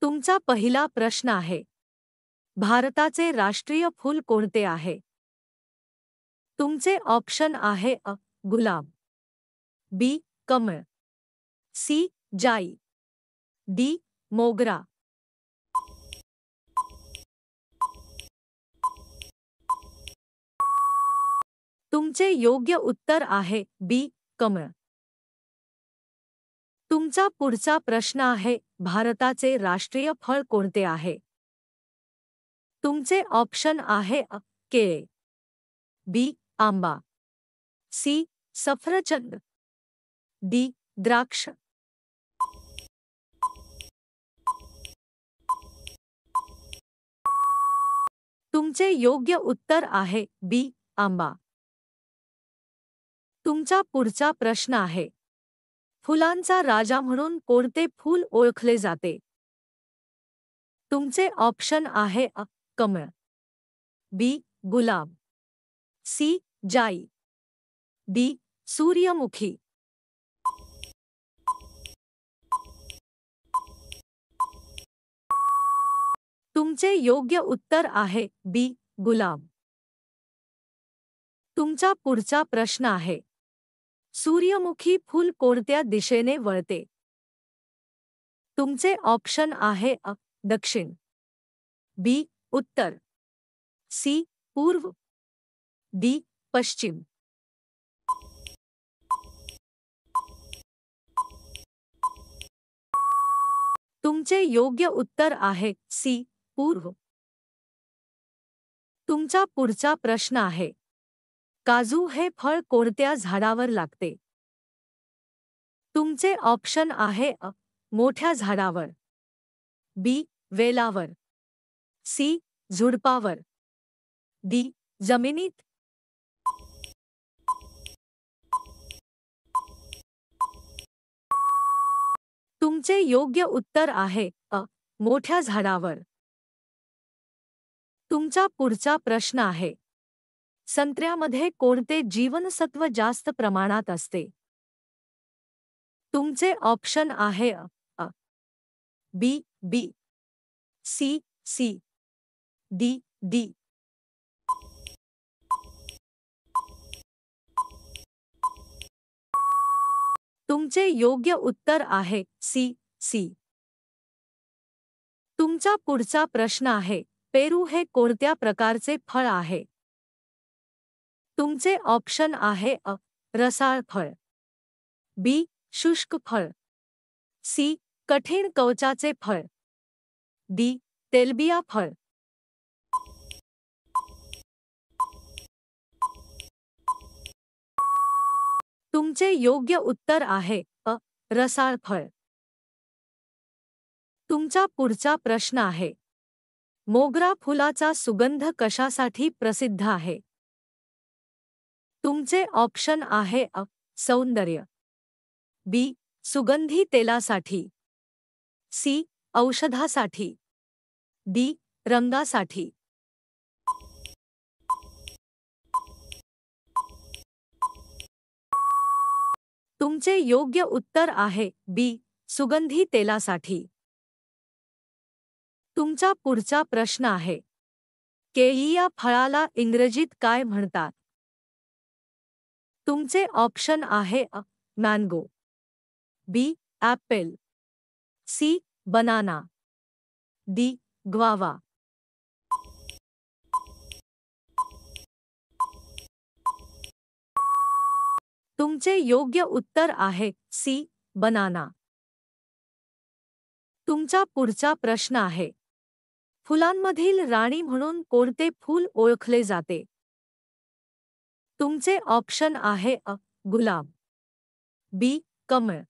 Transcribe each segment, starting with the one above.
तुमचा पहिला प्रश्न आहे, भारताचे राष्ट्रीय फूल कोणते आहे? तुमचे ऑप्शन आहे अ. गुलाब, बी. कमळ, सी. जाई, डी. मोगरा. तुमचे योग्य उत्तर आहे बी. कमळ. तुमचा पुढचा प्रश्न आहे, भारताचे राष्ट्रीय फळ कोणते आहे? तुमचे ऑप्शन आहे अ. केळे, बी. आंबा, सी. सफरचंद, डी. द्राक्ष. तुमचे योग्य उत्तर आहे बी. आंबा. तुमचा पुढचा प्रश्न आहे, फुलांचा राजा म्हणून कोणते फूल ओळखले जाते? तुमचे ऑप्शन आहे अ. कमळ, बी. गुलाब, सी. जाई, डी. सूर्यमुखी. तुमचे योग्य उत्तर आहे बी. गुलाब. तुमचा पुढचा प्रश्न आहे, सूर्यमुखी फूल कोणत्या दिशेने वळते? तुमचे ऑप्शन आहे अ. दक्षिण, बी. उत्तर, सी. पूर्व, डी. पश्चिम. तुमचे योग्य उत्तर आहे सी. पूर्व. तुमचा पुढचा प्रश्न आहे, काजू हे फळ कोणत्या झाडावर लागते? तुमचे ऑप्शन आहे अ. मोठ्या झाडावर, बी. वेलावर, सी. झुडपावर, डी. जमिनीत. तुमचे योग्य उत्तर आहे अ. मोठ्या झाडावर. तुमचा पुढचा प्रश्न आहे, संत्र्यामध्ये कोणते जीवनसत्व जास्त प्रमाणात असते? तुमचे ऑप्शन आहे A. A. B. B, C. C, D. D. तुमचे योग्य उत्तर आहे सी. सी. तुमचा पुढचा प्रश्न आहे, पेरू हे कोणत्या प्रकारचे फळ आहे? तुमचे ऑप्शन आहे अ. रसाळ फळ, बी. शुष्क फळ, सी. कठीण कवचाचे फळ, डी. तेलबिया फळ. तुमचे योग्य उत्तर आहे अ. रसाळ फळ. तुमचा पुढचा प्रश्न आहे, मोगरा फुलाचा सुगंध कशासाठी प्रसिद्ध आहे? तुमचे ऑप्शन आहे अ. सौंदर्य, बी. सुगंधी तेलासाठी, सी. औषधासाठी, डी. रंगासाठी. तुमचे योग्य उत्तर आहे बी. सुगंधी तेलासाठी. तुमचा पुढचा प्रश्न आहे, केळी या फळाला इंग्रजीत काय म्हणतात? तुमचे ऑप्शन आहे A. Mango, B. Apple, C. Banana, D. Guava. तुमचे योग्य उत्तर आहे सी. बनाना. तुमचा पुढचा प्रश्न आहे, फुलांमधील राणी म्हणून कोणते फूल ओळखले जाते? तुमचे ऑप्शन आहे अ. गुलाब, बी. कमळ,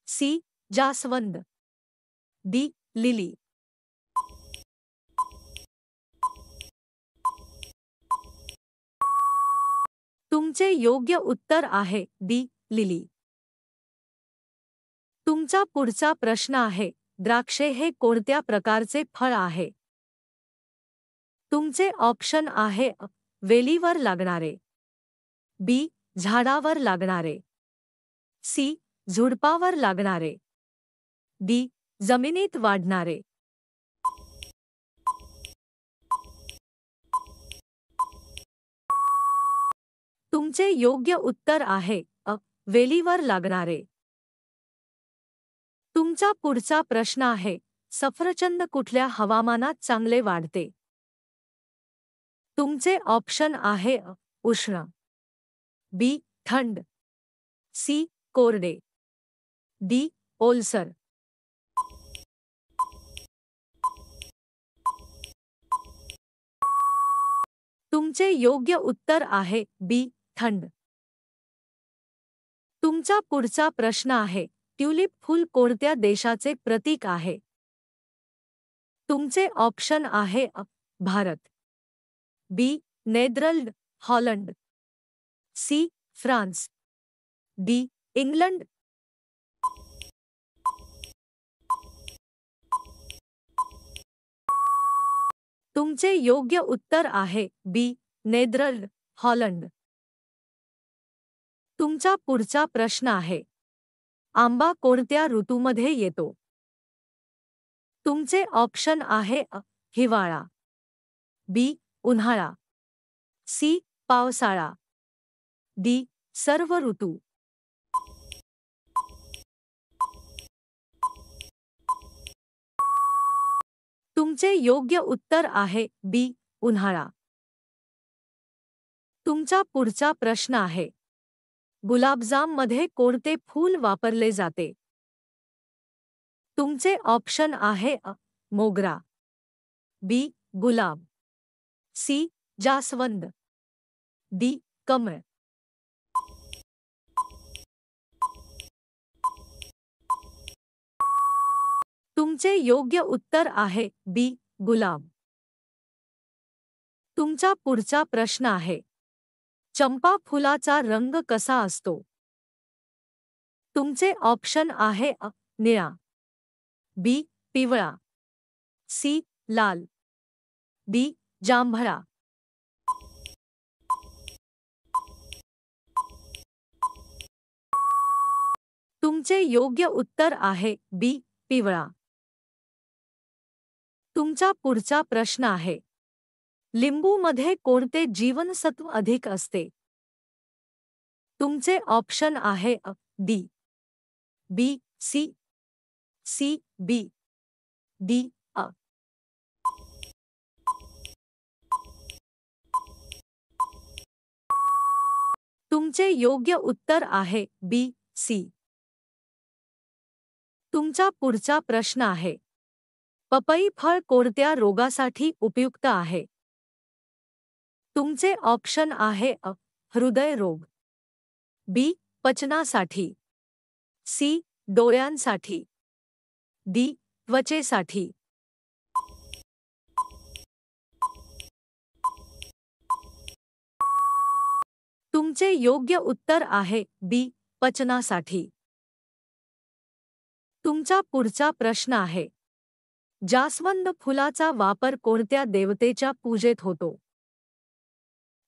सी. जास्वंद, डी. लिली. तुमचे योग्य उत्तर आहे डी. लिली. तुमचा पुढचा प्रश्न आहे, द्राक्षे हे कोणत्या प्रकारचे फळ आहे? तुमचे ऑप्शन आहे अ. वेलीवर लागणारे, बी. झाडावर लागणारे, सी. झुडपावर लागणारे, डी. जमिनीत वाढणारे. तुमचे योग्य उत्तर आहे अ. वेलीवर लागणारे. तुमचा पुढचा प्रश्न आहे, सफरचंद कुठल्या हवामानात चांगले वाढते? तुमचे ऑप्शन आहे अ. उष्ण, बी. थंड, सी. कोरडे, डी. ओलसर. तुमचे योग्य उत्तर आहे बी. थंड. तुमचा पुढचा प्रश्न आहे, ट्यूलिप फूल कोणत्या देशाचे प्रतीक आहे? तुमचे ऑप्शन आहे A. Bharat, B. Netherland, Holland, C. France, D. England. तुमचे योग्य उत्तर आहे बी. Netherland, Holland. तुमचा पुढचा प्रश्न आहे, आंबा कोणत्या ऋतूमध्ये येतो? तुमचे ऑप्शन आहे अ. हिवाळा, बी. उन्हाळा, सी. पावसाळा, डी. सर्व ऋतू. तुमचे योग्य उत्तर आहे बी. उन्हाळा. तुमचा पुढचा प्रश्न आहे, गुलाबजाममध्ये कोणते फूल वापरले जाते? तुमचे ऑप्शन आहे अ. मोगरा, बी. गुलाब, सी. जास्वंद, डी. कमळ. तुमचे योग्य उत्तर आहे बी. गुलाब. तुमचा पुढचा प्रश्न आहे, चंपा फुलाचा रंग कसा असतो? तुमचे ऑप्शन आहे अ. निळा, बी. पिवळा, सी. लाल, डी. जांभळा. तुमचे योग्य उत्तर आहे बी. पिवळा. तुमचा पुढचा प्रश्न आहे, लिंबूमध्ये कोणते जीवनसत्व अधिक असते? तुमचे ऑप्शन आहे अ. डी. बी. सी. सी. बी, डी. अ. तुमचे योग्य उत्तर आहे बी. सी. तुमचा पुढचा प्रश्न आहे, पपई फळ कोणत्या रोगासाठी उपयुक्त आहे? तुमचे ऑप्शन आहे अ. हृदयरोग, बी. पचनासाठी, सी. डोळ्यांसाठी, डी. त्वचेसाठी. तुमचे योग्य उत्तर आहे बी. पचनासाठी. तुमचा पुढचा प्रश्न आहे, जास्वंद फुलाचा वापर कोणत्या देवतेच्या पूजेत होतो?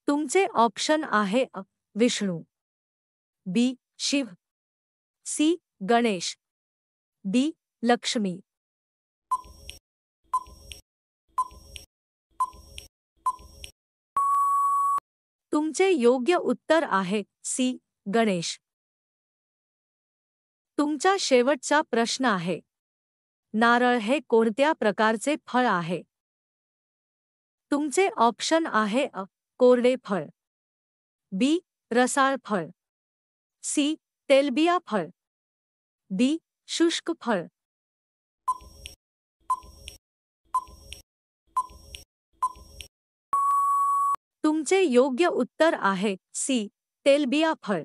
तुमचे ऑप्शन आहे अ. विष्णू, बी. शिव, सी. गणेश, डी. लक्ष्मी. तुमचे योग्य उत्तर आहे सी. गणेश. तुमचा शेवटचा प्रश्न आहे, नारळ हे कोणत्या प्रकारचे फळ आहे? तुमचे ऑप्शन आहे अ. कोरडे फळ, बी. रसाळ फळ, सी. तेलबिया फळ, डी. शुष्क फळ. तुमचे योग्य उत्तर आहे सी. तेलबिया फळ.